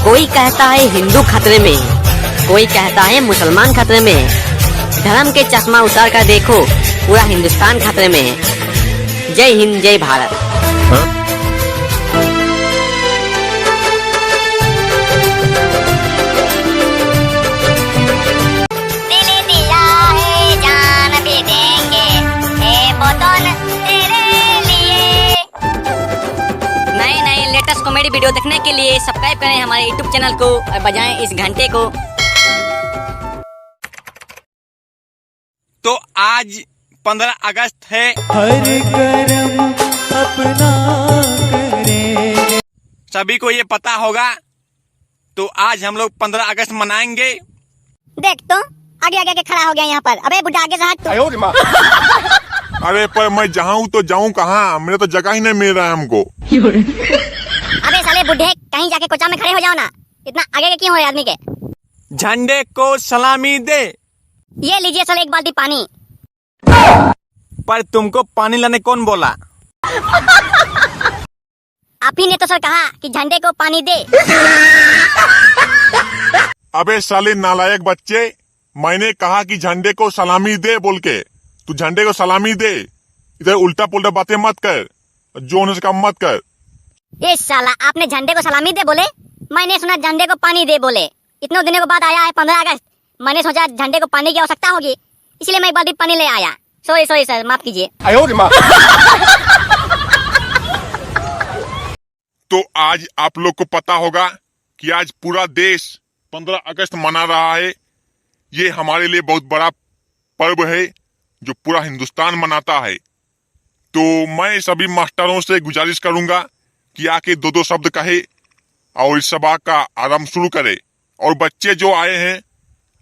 कोई कहता है हिंदू खतरे में, कोई कहता है मुसलमान खतरे में। धर्म के चश्मा उतार कर देखो, पूरा हिंदुस्तान खतरे में है। जय हिंद, जय भारत। नए लेटेस्ट कॉमेडी वीडियो देखने के लिए सब्सक्राइब करें हमारे यूट्यूब चैनल को और बजाएं इस घंटे को। तो आज 15 अगस्त है। हर कर्म अपना करेंगे। सभी को ये पता होगा। तो आज हम लोग 15 अगस्त मनाएंगे। देख तो आगे आगे खड़ा हो गया यहाँ पर। अबे बुढ़ा आगे से हट तो। अरे पर मैं जाऊँ तो जाऊँ कहाँ, मेरे तो जगह ही नहीं मिल रहा है हमको। अबे साले बुढ़े, कहीं जाके कोचा में खड़े हो जाओ ना। इतना आगे के क्यों हो रहे आदमी के। झंडे को सलामी दे। ये लीजिए साले एक बाल्टी पानी। पर तुमको पानी लाने कौन बोला? आप ही ने तो सर कहा कि झंडे को पानी दे। अबे साले नालायक बच्चे, मैंने कहा कि झंडे को सलामी दे बोल के। तू झंडे को सलामी दे, इधर उल्टा पुल्टा बातें मत कर, जो होने से काम मत कर। ये साला आपने झंडे को सलामी दे बोले, मैंने सुना झंडे को पानी दे बोले। इतने दिनों के बाद आया है 15 अगस्त, मैंने सोचा झंडे को पानी की आवश्यकता होगी, इसलिए मैं एक बाल्टी पानी ले आया। सॉरी सर, माफ कीजिए। तो आज आप लोग को पता होगा कि आज पूरा देश 15 अगस्त मना रहा है। ये हमारे लिए बहुत बड़ा पर्व है जो पूरा हिंदुस्तान मनाता है। तो मैं सभी मास्टरों से गुजारिश करूंगा कि आके दो शब्द कहे और इस सभा का आरंभ शुरू करे। और बच्चे जो आए हैं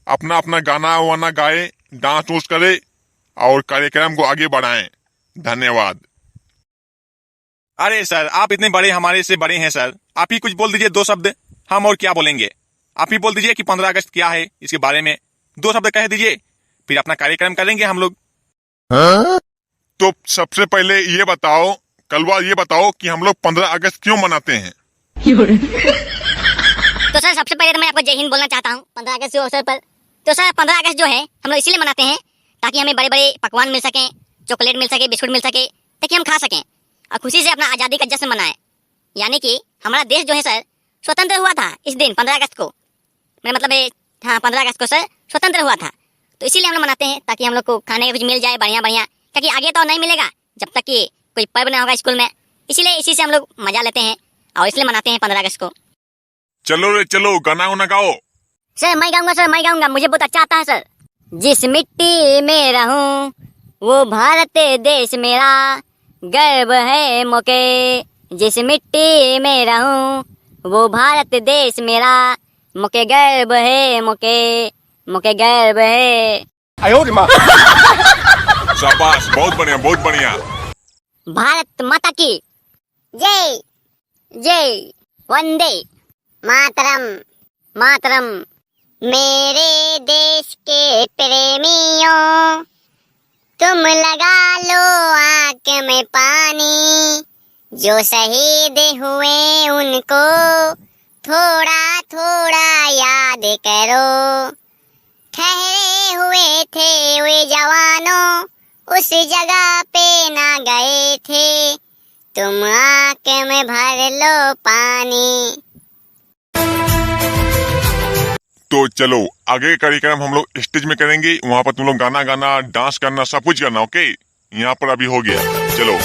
अपना अपना गाना वाना गाए, डांस वूंस करे और कार्यक्रम को आगे बढ़ाएं। धन्यवाद। अरे सर, आप इतने बड़े, हमारे से बड़े हैं सर। आप ही कुछ बोल दीजिए, 2 शब्द। हम और क्या बोलेंगे? आप ही बोल दीजिए कि 15 अगस्त क्या है, इसके बारे में 2 शब्द कह दीजिए, फिर अपना कार्यक्रम करेंगे हम लोग। तो सबसे पहले ये बताओ, कलवा ये बताओ कि हम लोग 15 अगस्त क्यों मनाते हैं? तो सर सबसे पहले तो मैं आपको जय हिंद बोलना चाहता हूँ 15 अगस्त के अवसर पर। तो सर 15 अगस्त जो है हम लोग इसीलिए मनाते हैं ताकि हमें बड़े बड़े पकवान मिल सकें, चॉकलेट मिल सके, बिस्कुट मिल सके, ताकि हम खा सकें और खुशी से अपना आज़ादी का जश्न मनाएं। यानी कि हमारा देश जो है सर स्वतंत्र हुआ था इस दिन 15 अगस्त को। मेरा मतलब है, हाँ 15 अगस्त को सर स्वतंत्र हुआ था। तो इसीलिए हम लोग मनाते हैं ताकि हम लोग को खाने का कुछ मिल जाए बढ़िया बढ़िया, क्योंकि आगे तो नहीं मिलेगा जब तक कि कोई पर्व ना होगा स्कूल में। इसीलिए इसी से हम लोग मजा लेते हैं और इसलिए मनाते हैं 15 अगस्त को। चलो रे चलो, गाना वाना गाओ। सर मैं गाऊंगा, सर मैं गाऊंगा, मुझे बहुत अच्छा आता है सर। जिस मिट्टी में रहूं वो भारत देश मेरा, गर्व है मोके। जिस मिट्टी में रहूं वो भारत देश मेरा, मोके गर्व है, मोके गर्व है। शाबाश, बहुत बढ़िया बहुत बढ़िया। भारत माता की जय, जय वंदे मातरम, मातरम। मेरे देश के प्रेमियों, तुम लगा लो आँख में पानी। जो शहीद हुए उनको थोड़ा थोड़ा याद करो। ठहरे हुए थे वे जवानों, उस जगह पे ना गए थे। तुम आँख में भर लो पानी। तो चलो आगे कार्यक्रम हम लोग स्टेज में करेंगे, वहाँ पर तुम लोग गाना गाना, डांस करना, सब कुछ करना। ओके, यहाँ पर अभी हो गया, चलो।